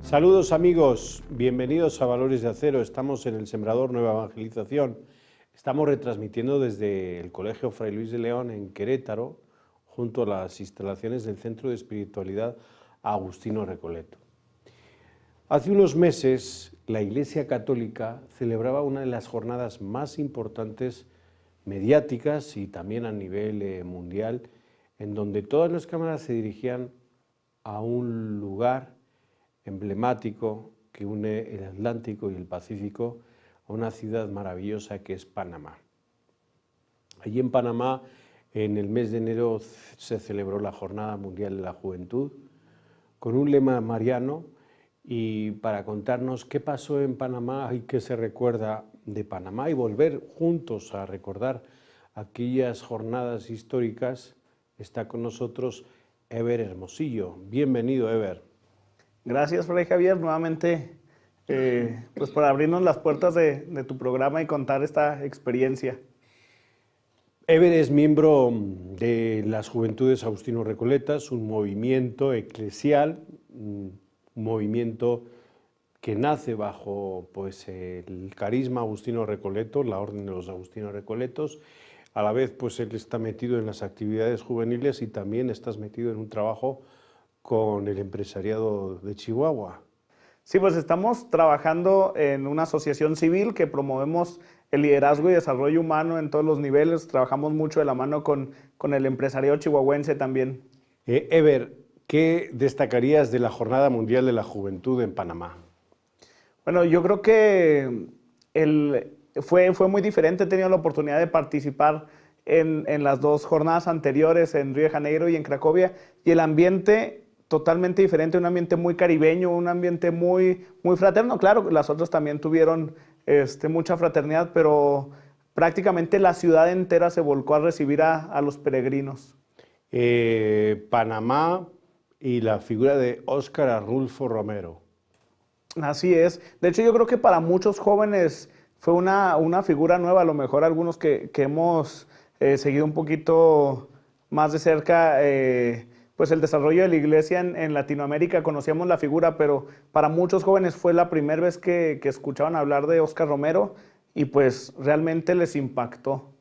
Saludos amigos, bienvenidos a Valores de Acero. Estamos en el Sembrador Nueva Evangelización. Estamos retransmitiendo desde el Colegio Fray Luis de León en Querétaro, junto a las instalaciones del Centro de Espiritualidad Agustino Recoleto. Hace unos meses la Iglesia Católica celebraba una de las jornadas más importantes mediáticas y también a nivel mundial, en donde todas las cámaras se dirigían a un lugar emblemático que une el Atlántico y el Pacífico a una ciudad maravillosa que es Panamá. Allí en Panamá, en el mes de enero, se celebró la Jornada Mundial de la Juventud con un lema mariano, y para contarnos qué pasó en Panamá y qué se recuerda de Panamá y volver juntos a recordar aquellas jornadas históricas, está con nosotros Eber Hermosillo. Bienvenido, Eber. Gracias, Fray Javier, nuevamente pues por abrirnos las puertas de tu programa y contar esta experiencia. Eber es miembro de las Juventudes Agustino Recoletas, un movimiento eclesial, un movimiento que nace bajo el carisma Agustino Recoleto, la Orden de los Agustinos Recoletos. A la vez, él está metido en las actividades juveniles y también estás metido en un trabajo con el empresariado de Chihuahua. Sí, pues estamos trabajando en una asociación civil que promovemos el liderazgo y desarrollo humano en todos los niveles. Trabajamos mucho de la mano con el empresariado chihuahuense también. Eber, ¿qué destacarías de la Jornada Mundial de la Juventud en Panamá? Bueno, yo creo que fue muy diferente. He tenido la oportunidad de participar en las dos jornadas anteriores, en Río de Janeiro y en Cracovia, y el ambiente totalmente diferente, un ambiente muy caribeño, un ambiente muy fraterno. Claro, las otras también tuvieron mucha fraternidad, pero prácticamente la ciudad entera se volcó a recibir a los peregrinos. Panamá y la figura de Óscar Arnulfo Romero. Así es. De hecho, yo creo que para muchos jóvenes fue una figura nueva, a lo mejor algunos que hemos seguido un poquito más de cerca pues el desarrollo de la iglesia en Latinoamérica, conocíamos la figura, pero para muchos jóvenes fue la primera vez que escuchaban hablar de Óscar Romero, y pues realmente les impactó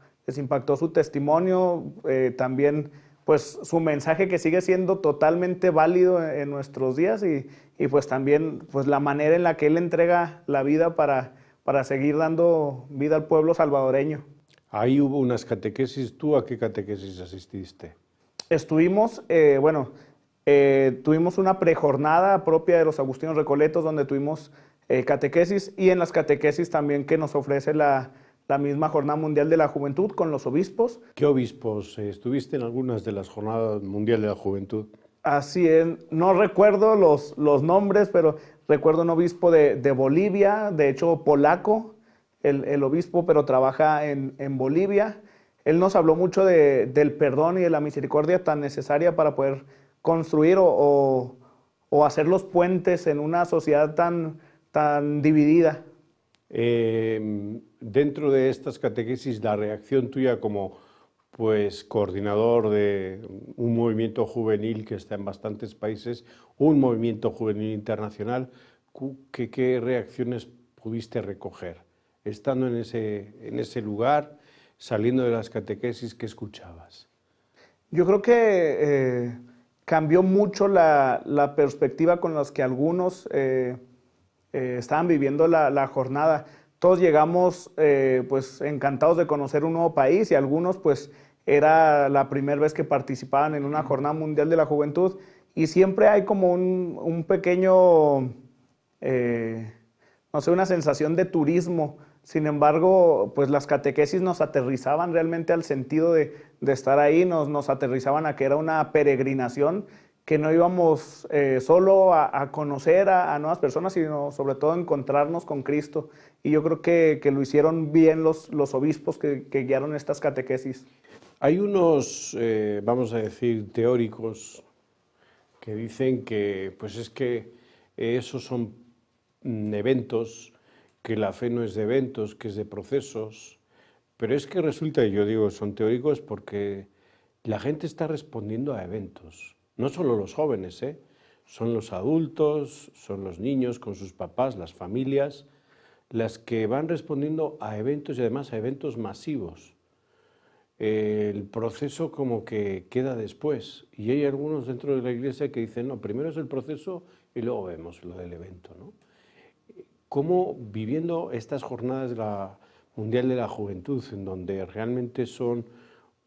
su testimonio, también pues su mensaje, que sigue siendo totalmente válido en nuestros días, y pues también pues la manera en la que él entrega la vida para seguir dando vida al pueblo salvadoreño. Ahí hubo unas catequesis. ¿Tú a qué catequesis asististe? Estuvimos, tuvimos una prejornada propia de los Agustinos Recoletos, donde tuvimos catequesis, y en las catequesis también que nos ofrece la misma Jornada Mundial de la Juventud con los obispos. ¿Qué obispos? ¿Estuviste en algunas de las Jornadas Mundial de la Juventud? Así es, no recuerdo los nombres, pero recuerdo un obispo de Bolivia, de hecho polaco, el obispo, pero trabaja en Bolivia. Él nos habló mucho del perdón y de la misericordia tan necesaria para poder construir o hacer los puentes en una sociedad tan dividida. Dentro de estas catequesis, la reacción tuya como coordinador de un movimiento juvenil que está en bastantes países, un movimiento juvenil internacional, ¿qué reacciones pudiste recoger? Estando en ese lugar, saliendo de las catequesis, ¿qué escuchabas? Yo creo que cambió mucho la perspectiva con las que algunos estaban viviendo la jornada. Todos llegamos pues encantados de conocer un nuevo país, y algunos pues era la primera vez que participaban en una Jornada Mundial de la Juventud, y siempre hay como un pequeño, no sé, una sensación de turismo. Sin embargo, pues las catequesis nos aterrizaban realmente al sentido de estar ahí, nos aterrizaban a que era una peregrinación, que no íbamos solo a conocer a nuevas personas, sino sobre todo a encontrarnos con Cristo. Y yo creo que lo hicieron bien los obispos que guiaron estas catequesis. Hay unos, vamos a decir, teóricos que dicen que es que esos son eventos, que la fe no es de eventos, que es de procesos, pero es que resulta, yo digo, son teóricos porque la gente está respondiendo a eventos, no solo los jóvenes, Son los adultos, son los niños con sus papás, las familias, las que van respondiendo a eventos y además a eventos masivos. El proceso como que queda después y hay algunos dentro de la iglesia que dicen, no, primero es el proceso y luego vemos lo del evento, ¿no? ¿Cómo viviendo estas jornadas de la Mundial de la Juventud, en donde realmente son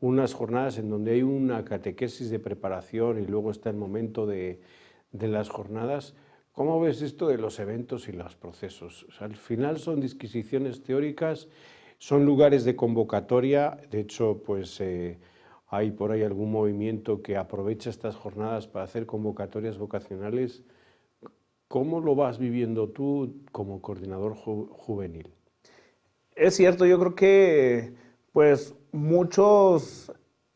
unas jornadas en donde hay una catequesis de preparación y luego está el momento de las jornadas, ¿cómo ves esto de los eventos y los procesos? O sea, al final son disquisiciones teóricas, son lugares de convocatoria, de hecho, pues hay por ahí algún movimiento que aprovecha estas jornadas para hacer convocatorias vocacionales. ¿Cómo lo vas viviendo tú como coordinador juvenil? Es cierto, yo creo que pues muchos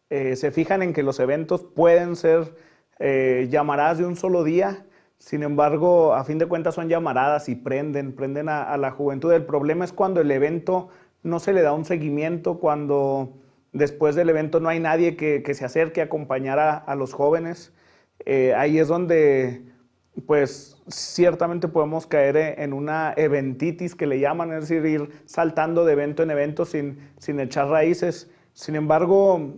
se fijan en que los eventos pueden ser llamaradas de un solo día. Sin embargo, a fin de cuentas son llamaradas y prenden a la juventud. El problema es cuando el evento no se le da un seguimiento, cuando después del evento no hay nadie que se acerque a acompañar a los jóvenes. Ahí es donde, pues, ciertamente podemos caer en una eventitis que le llaman, es decir, ir saltando de evento en evento sin echar raíces. Sin embargo,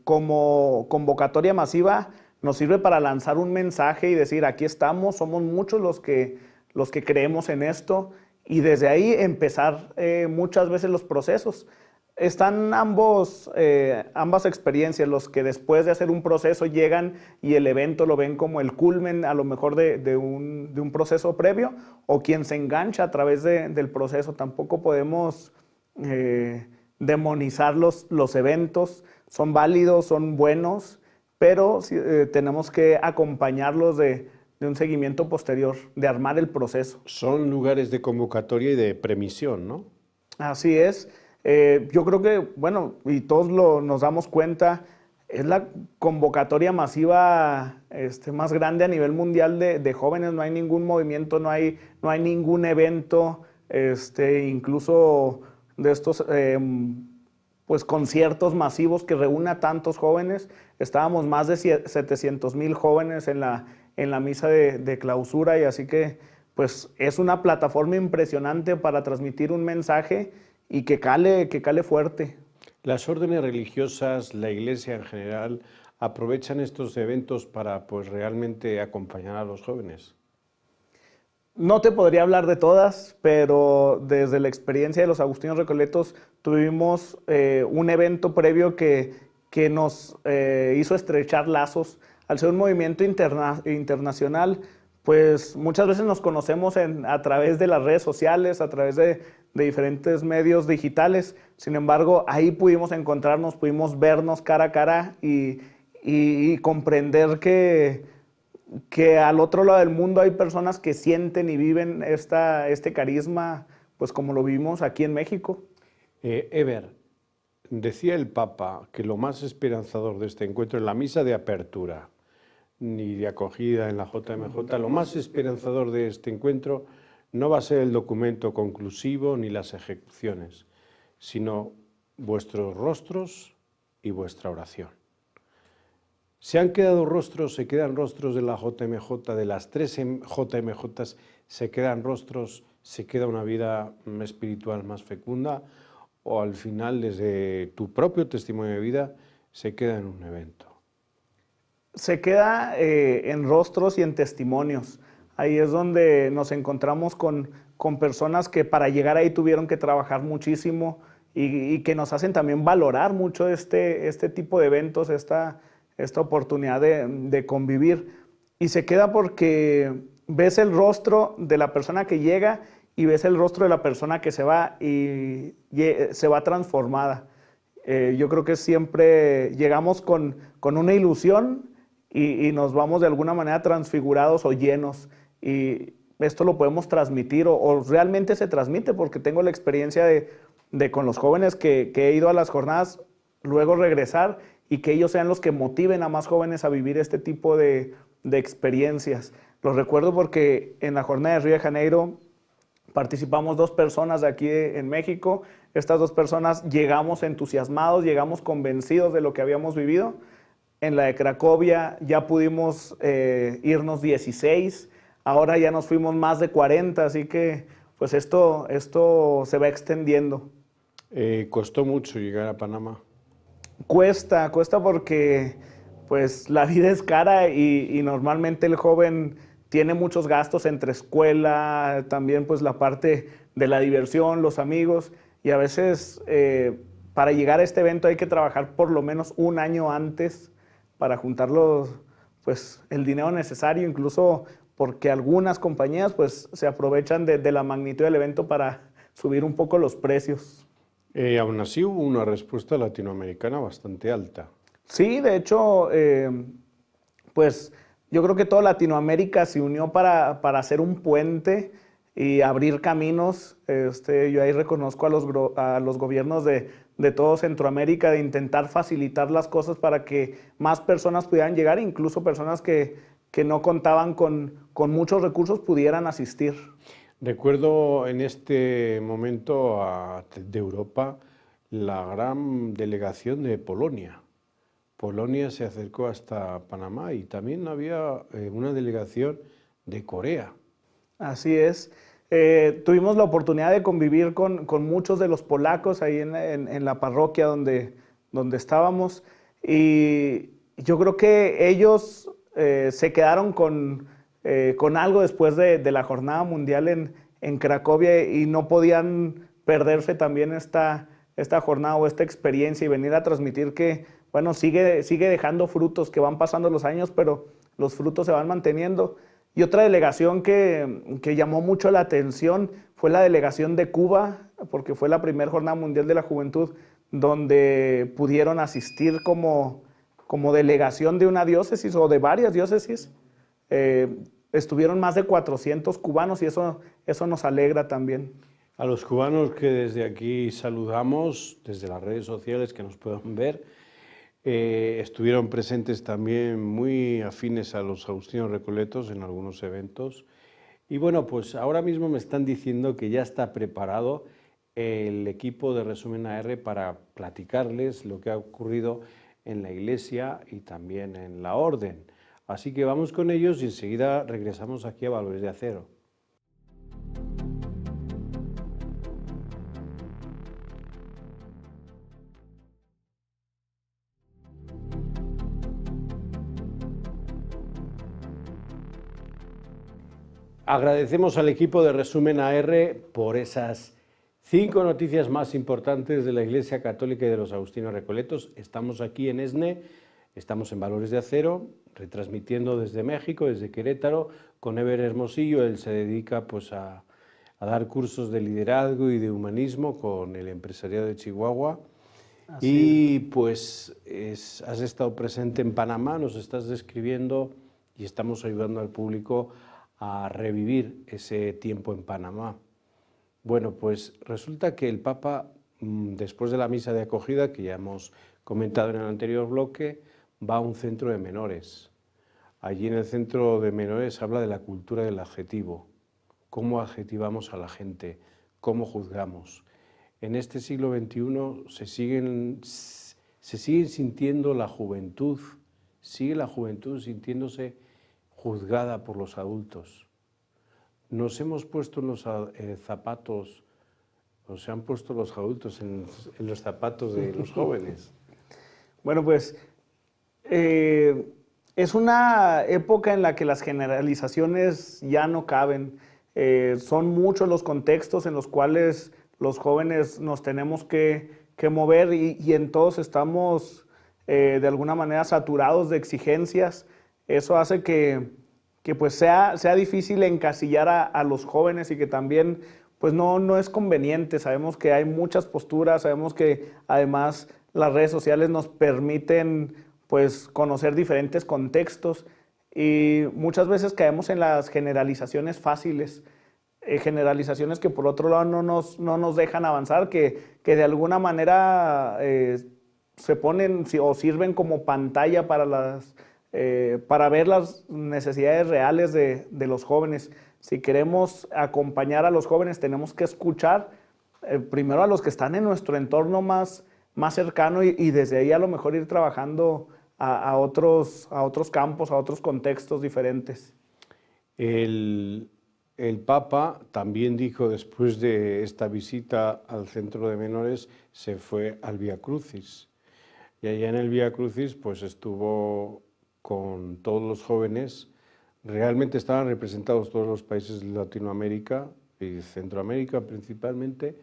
como convocatoria masiva nos sirve para lanzar un mensaje y decir, aquí estamos, somos muchos los que creemos en esto, y desde ahí empezar muchas veces los procesos. Están ambas experiencias, los que después de hacer un proceso llegan y el evento lo ven como el culmen a lo mejor de un proceso previo, o quien se engancha a través del proceso. Tampoco podemos demonizar los eventos, son válidos, son buenos, pero tenemos que acompañarlos de un seguimiento posterior, de armar el proceso. Son lugares de convocatoria y de premisión, ¿no? Así es. Yo creo que, bueno, y todos nos damos cuenta, es la convocatoria masiva más grande a nivel mundial de jóvenes. No hay ningún movimiento, no hay ningún evento, incluso de estos pues conciertos masivos que reúna tantos jóvenes. Estábamos más de 700,000 jóvenes en la misa de clausura, y así que pues es una plataforma impresionante para transmitir un mensaje y que cale fuerte. Las órdenes religiosas, la iglesia en general, aprovechan estos eventos para pues realmente acompañar a los jóvenes. No te podría hablar de todas, pero desde la experiencia de los Agustinos Recoletos tuvimos un evento previo que nos hizo estrechar lazos. Al ser un movimiento internacional, pues muchas veces nos conocemos a través de las redes sociales, a través de diferentes medios digitales. Sin embargo, ahí pudimos encontrarnos, pudimos vernos cara a cara y comprender que al otro lado del mundo hay personas que sienten y viven este carisma, pues como lo vivimos aquí en México. Eber, decía el Papa que lo más esperanzador de este encuentro en la misa de apertura ni de acogida en la JMJ, lo más esperanzador de este encuentro no va a ser el documento conclusivo ni las ejecuciones, sino vuestros rostros y vuestra oración. Se han quedado rostros, se quedan rostros de la JMJ, de las 3 JMJs, se quedan rostros, se queda una vida espiritual más fecunda, o al final, desde tu propio testimonio de vida, se queda en un evento. Se queda en rostros y en testimonios. Ahí es donde nos encontramos con personas que para llegar ahí tuvieron que trabajar muchísimo y que nos hacen también valorar mucho este tipo de eventos, esta oportunidad de convivir. Y se queda porque ves el rostro de la persona que llega y ves el rostro de la persona que se va y se va transformada. Yo creo que siempre llegamos con una ilusión y nos vamos de alguna manera transfigurados o llenos. Y esto lo podemos transmitir o realmente se transmite, porque tengo la experiencia de con los jóvenes que he ido a las jornadas, luego regresar y que ellos sean los que motiven a más jóvenes a vivir este tipo de experiencias. Los recuerdo porque en la jornada de Río de Janeiro participamos 2 personas de aquí en México. Estas 2 personas llegamos entusiasmados, llegamos convencidos de lo que habíamos vivido, en la de Cracovia ya pudimos irnos 16, ahora ya nos fuimos más de 40, así que pues esto se va extendiendo. ¿Costó mucho llegar a Panamá? Cuesta porque pues la vida es cara y normalmente el joven tiene muchos gastos entre escuela, también pues la parte de la diversión, los amigos, y a veces para llegar a este evento hay que trabajar por lo menos un año antes para juntar pues, el dinero necesario, incluso porque algunas compañías pues, se aprovechan de la magnitud del evento para subir un poco los precios. Aún así hubo una respuesta latinoamericana bastante alta. Sí, de hecho, pues yo creo que toda Latinoamérica se unió para hacer un puente y abrir caminos. Yo ahí reconozco a los gobiernos de todo Centroamérica de intentar facilitar las cosas para que más personas pudieran llegar, incluso personas que no contaban con muchos recursos pudieran asistir. Recuerdo en este momento de Europa la gran delegación de Polonia. Polonia se acercó hasta Panamá y también había una delegación de Corea. Así es. Tuvimos la oportunidad de convivir con muchos de los polacos ahí en la parroquia donde estábamos, y yo creo que ellos se quedaron con algo después de la Jornada Mundial en Cracovia, y no podían perderse también esta jornada o esta experiencia y venir a transmitir que, bueno, sigue dejando frutos, que van pasando los años, pero los frutos se van manteniendo. Y otra delegación que llamó mucho la atención fue la delegación de Cuba, porque fue la primera Jornada Mundial de la Juventud, donde pudieron asistir como delegación de una diócesis o de varias diócesis. Estuvieron más de 400 cubanos y eso nos alegra también. A los cubanos que desde aquí saludamos, desde las redes sociales que nos puedan ver, estuvieron presentes también muy afines a los agustinos recoletos en algunos eventos. Y bueno, pues ahora mismo me están diciendo que ya está preparado el equipo de Resumen AR para platicarles lo que ha ocurrido en la iglesia y también en la orden. Así que vamos con ellos y enseguida regresamos aquí a Valores de Acero. Agradecemos al equipo de Resumen AR por esas 5 noticias más importantes de la Iglesia Católica y de los Agustinos Recoletos. Estamos aquí en ESNE, estamos en Valores de Acero, retransmitiendo desde México, desde Querétaro, con Eber Hermosillo. Él se dedica pues a dar cursos de liderazgo y de humanismo con el empresariado de Chihuahua. Así pues has estado presente en Panamá, nos estás describiendo y estamos ayudando al público a revivir ese tiempo en Panamá. Bueno, pues resulta que el Papa, después de la misa de acogida, que ya hemos comentado en el anterior bloque, va a un centro de menores. Allí en el centro de menores habla de la cultura del adjetivo, cómo adjetivamos a la gente, cómo juzgamos. En este siglo XXI se sigue sintiendo la juventud, sigue la juventud sintiéndose juzgada por los adultos. Nos hemos puesto en los zapatos, o se han puesto los adultos en los zapatos de los jóvenes. Bueno, pues es una época en la que las generalizaciones ya no caben. Son muchos los contextos en los cuales los jóvenes nos tenemos que mover y en todos estamos de alguna manera saturados de exigencias. Eso hace que pues sea difícil encasillar a los jóvenes y que también pues no es conveniente. Sabemos que hay muchas posturas, sabemos que además las redes sociales nos permiten pues conocer diferentes contextos y muchas veces caemos en las generalizaciones fáciles, generalizaciones que por otro lado no nos dejan avanzar, que de alguna manera se ponen o sirven como pantalla para ver las necesidades reales de los jóvenes. Si queremos acompañar a los jóvenes, tenemos que escuchar primero a los que están en nuestro entorno más cercano y desde ahí a lo mejor ir trabajando a otros campos, a otros contextos diferentes. El Papa también dijo, después de esta visita al centro de menores, se fue al Vía Crucis. Y allá en el Vía Crucis pues estuvo con todos los jóvenes. Realmente estaban representados todos los países de Latinoamérica y Centroamérica principalmente.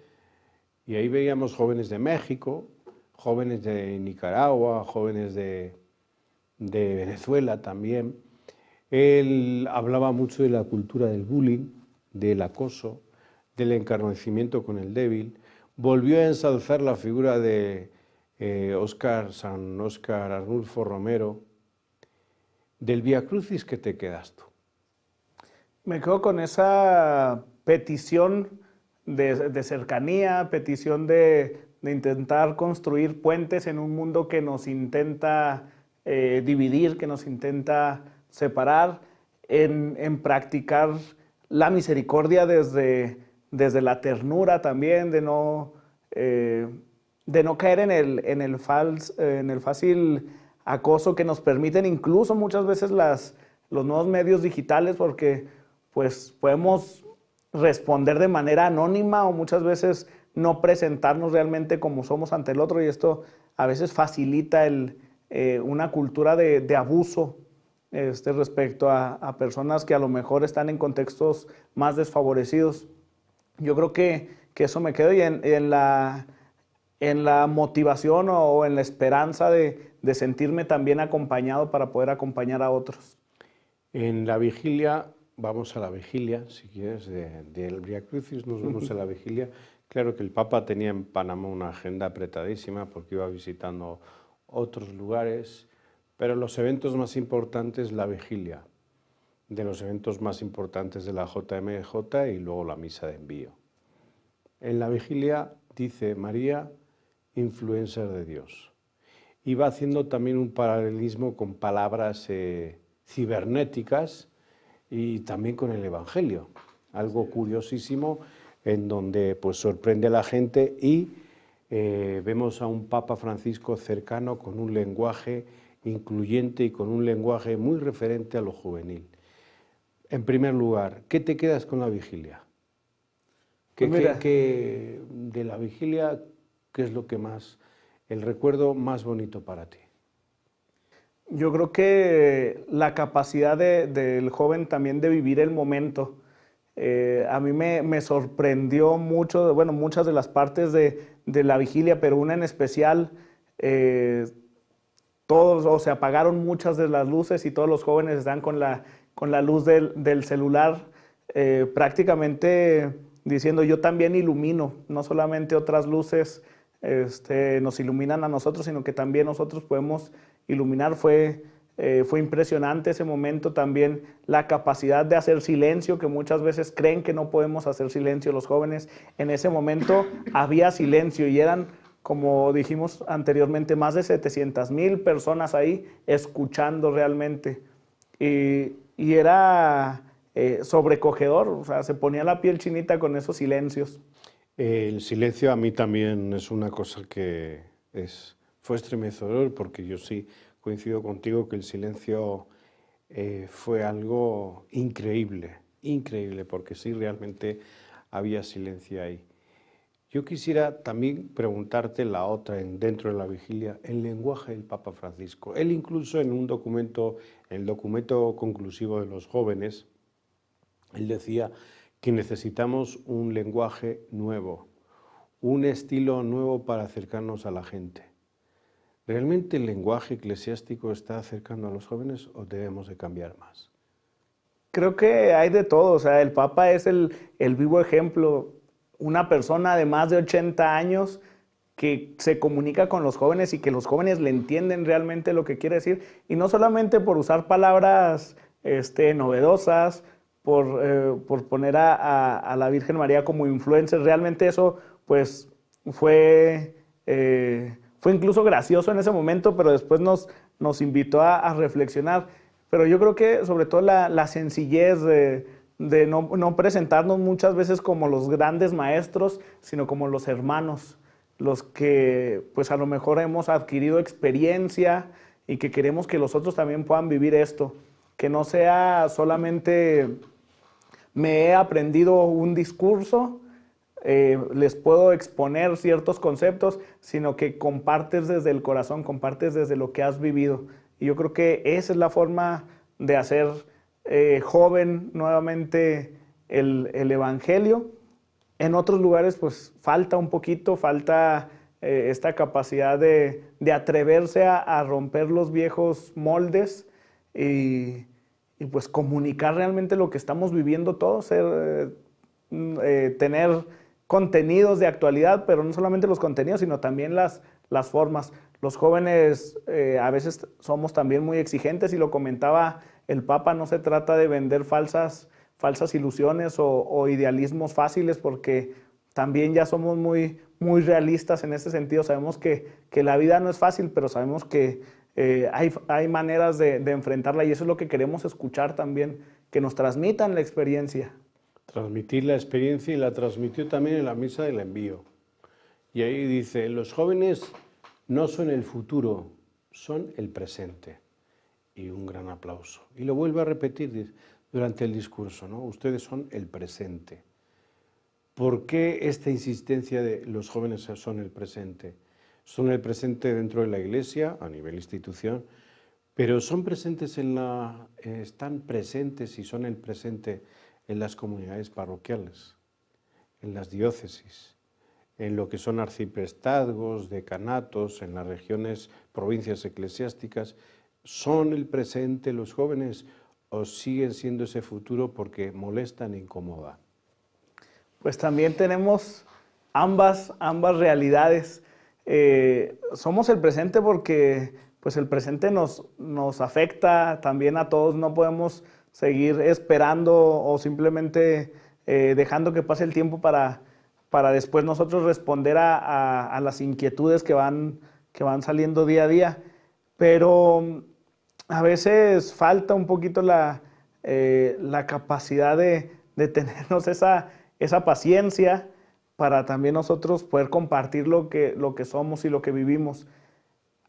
Y ahí veíamos jóvenes de México, jóvenes de Nicaragua, jóvenes de Venezuela también. Él hablaba mucho de la cultura del bullying, del acoso, del encarnecimiento con el débil. Volvió a ensalzar la figura de San Óscar Arnulfo Romero. Del Vía Crucis, ¿qué te quedas tú? Me quedo con esa petición de cercanía, petición de intentar construir puentes en un mundo que nos intenta dividir, que nos intenta separar, en practicar la misericordia desde la ternura también, de no caer en el fácil acoso que nos permiten incluso muchas veces los nuevos medios digitales, porque pues podemos responder de manera anónima o muchas veces no presentarnos realmente como somos ante el otro, y esto a veces facilita una cultura de abuso respecto a personas que a lo mejor están en contextos más desfavorecidos. Yo creo que eso me quedo, y en la motivación o en la esperanza de sentirme también acompañado para poder acompañar a otros. En la vigilia, vamos a la vigilia, si quieres, del Vía Crucis, nos vemos a la vigilia. Claro que el Papa tenía en Panamá una agenda apretadísima porque iba visitando otros lugares, pero los eventos más importantes, la vigilia, de los eventos más importantes de la JMJ y luego la misa de envío. En la vigilia dice María, influencer de Dios. Y va haciendo también un paralelismo con palabras cibernéticas y también con el Evangelio. Algo curiosísimo en donde pues sorprende a la gente, y vemos a un Papa Francisco cercano, con un lenguaje incluyente y con un lenguaje muy referente a lo juvenil. En primer lugar, ¿qué te quedas con la vigilia? De la vigilia, ¿qué es lo que más, el recuerdo más bonito para ti? Yo creo que la capacidad del joven también de vivir el momento. A mí me sorprendió mucho, bueno, muchas de las partes de la vigilia, pero una en especial, se apagaron muchas de las luces y todos los jóvenes están con la luz del celular, prácticamente diciendo: yo también ilumino, no solamente otras luces nos iluminan a nosotros, sino que también nosotros podemos iluminar. Fue impresionante ese momento, también la capacidad de hacer silencio, que muchas veces creen que no podemos hacer silencio los jóvenes. En ese momento había silencio y eran, como dijimos anteriormente, más de 700,000 personas ahí escuchando realmente. Y era sobrecogedor, o sea, se ponía la piel chinita con esos silencios. El silencio a mí también es una cosa que fue estremecedor, porque yo sí coincido contigo que el silencio fue algo increíble, porque sí, realmente había silencio ahí. Yo quisiera también preguntarte la otra, dentro de la vigilia, el lenguaje del Papa Francisco. Él incluso en un documento, el documento conclusivo de los jóvenes, él decía que necesitamos un lenguaje nuevo, un estilo nuevo para acercarnos a la gente. ¿Realmente el lenguaje eclesiástico está acercando a los jóvenes o debemos de cambiar más? Creo que hay de todo, o sea, el Papa es el vivo ejemplo, una persona de más de 80 años que se comunica con los jóvenes y que los jóvenes le entienden realmente lo que quiere decir, y no solamente por usar palabras novedosas, por poner a la Virgen María como influencer. Realmente eso pues fue incluso gracioso en ese momento, pero después nos invitó a reflexionar. Pero yo creo que sobre todo la sencillez de no presentarnos muchas veces como los grandes maestros, sino como los hermanos, los que pues a lo mejor hemos adquirido experiencia y que queremos que los otros también puedan vivir esto, que no sea solamente me he aprendido un discurso, les puedo exponer ciertos conceptos, sino que compartes desde el corazón, compartes desde lo que has vivido. Y yo creo que esa es la forma de hacer joven nuevamente el Evangelio. En otros lugares pues falta un poquito, falta esta capacidad de atreverse a romper los viejos moldes y pues comunicar realmente lo que estamos viviendo todos, tener contenidos de actualidad, pero no solamente los contenidos, sino también las formas. Los jóvenes a veces somos también muy exigentes y lo comentaba el Papa, no se trata de vender falsas ilusiones o idealismos fáciles, porque también ya somos muy realistas en ese sentido. Sabemos que la vida no es fácil, pero sabemos que hay maneras de enfrentarla, y eso es lo que queremos escuchar también, que nos transmitan la experiencia. Transmitir la experiencia, y la transmitió también en la misa del envío. Y ahí dice, los jóvenes no son el futuro, son el presente. Y un gran aplauso. Y lo vuelve a repetir durante el discurso, ¿no? Ustedes son el presente. ¿Por qué esta insistencia de los jóvenes son el presente? Son el presente dentro de la Iglesia, a nivel institución, pero son presentes están presentes y son el presente en las comunidades parroquiales, en las diócesis, en lo que son arciprestazgos, decanatos, en las regiones, provincias eclesiásticas. ¿Son el presente los jóvenes o siguen siendo ese futuro porque molestan e incomodan? Pues también tenemos ambas realidades. Somos el presente porque pues el presente nos afecta también a todos. No podemos seguir esperando o simplemente dejando que pase el tiempo para después nosotros responder a las inquietudes que van saliendo día a día. Pero a veces falta un poquito la capacidad de tenernos esa paciencia para también nosotros poder compartir lo que somos y lo que vivimos.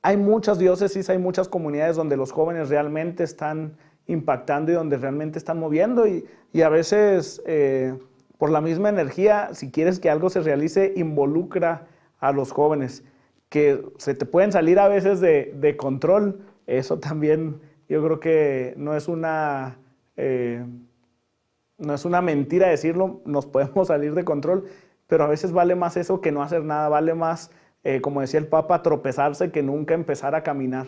Hay muchas diócesis, hay muchas comunidades donde los jóvenes realmente están impactando y donde realmente están moviendo, y a veces por la misma energía, si quieres que algo se realice, involucra a los jóvenes, que se te pueden salir a veces de control. Eso también yo creo que no es una mentira decirlo, nos podemos salir de control, pero a veces vale más eso que no hacer nada, vale más, como decía el Papa, tropezarse que nunca empezar a caminar.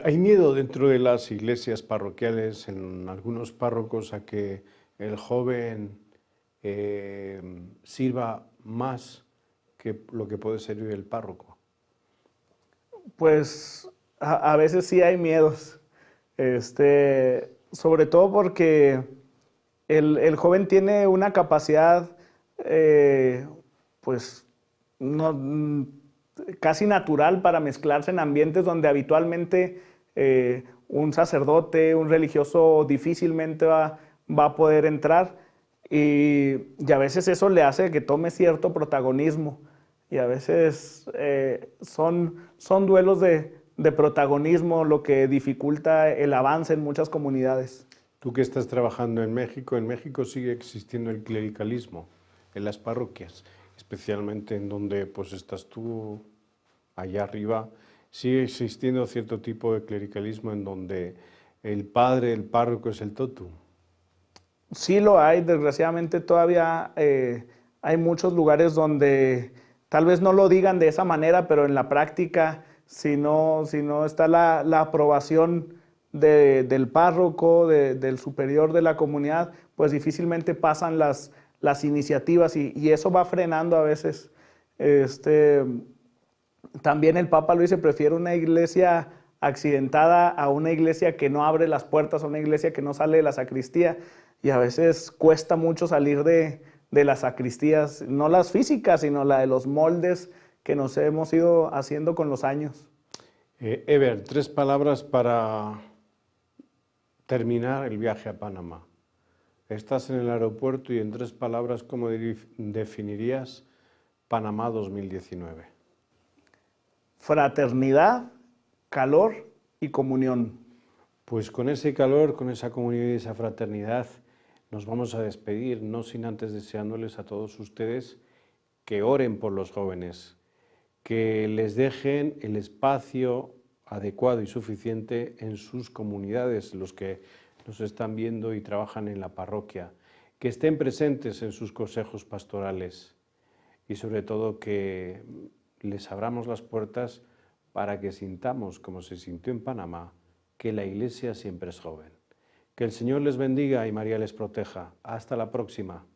¿Hay miedo dentro de las iglesias parroquiales, en algunos párrocos, a que el joven sirva más que lo que puede servir el párroco? Pues a veces sí hay miedos, sobre todo porque el joven tiene una capacidad pues casi natural para mezclarse en ambientes donde habitualmente un sacerdote, un religioso difícilmente va a poder entrar, y a veces eso le hace que tome cierto protagonismo, y a veces son duelos de protagonismo lo que dificulta el avance en muchas comunidades. Tú que estás trabajando en México sigue existiendo el clericalismo en las parroquias, especialmente en donde pues estás tú allá arriba. Sigue existiendo cierto tipo de clericalismo en donde el padre, el párroco es el totum. Sí lo hay, desgraciadamente todavía hay muchos lugares donde tal vez no lo digan de esa manera, pero en la práctica, si no está la aprobación del párroco, del superior de la comunidad, pues difícilmente pasan las iniciativas, y eso va frenando a veces. También el Papa lo dice, prefiere una iglesia accidentada a una iglesia que no abre las puertas, a una iglesia que no sale de la sacristía, y a veces cuesta mucho salir de las sacristías, no las físicas, sino la de los moldes que nos hemos ido haciendo con los años. Ever, 3 palabras para terminar el viaje a Panamá. Estás en el aeropuerto y en 3 palabras, ¿cómo definirías Panamá 2019? Fraternidad, calor y comunión. Pues con ese calor, con esa comunión y esa fraternidad, nos vamos a despedir, no sin antes deseándoles a todos ustedes que oren por los jóvenes, que les dejen el espacio adecuado y suficiente en sus comunidades, los que nos están viendo y trabajan en la parroquia, que estén presentes en sus consejos pastorales y sobre todo que les abramos las puertas para que sintamos, como se sintió en Panamá, que la Iglesia siempre es joven. Que el Señor les bendiga y María les proteja. Hasta la próxima.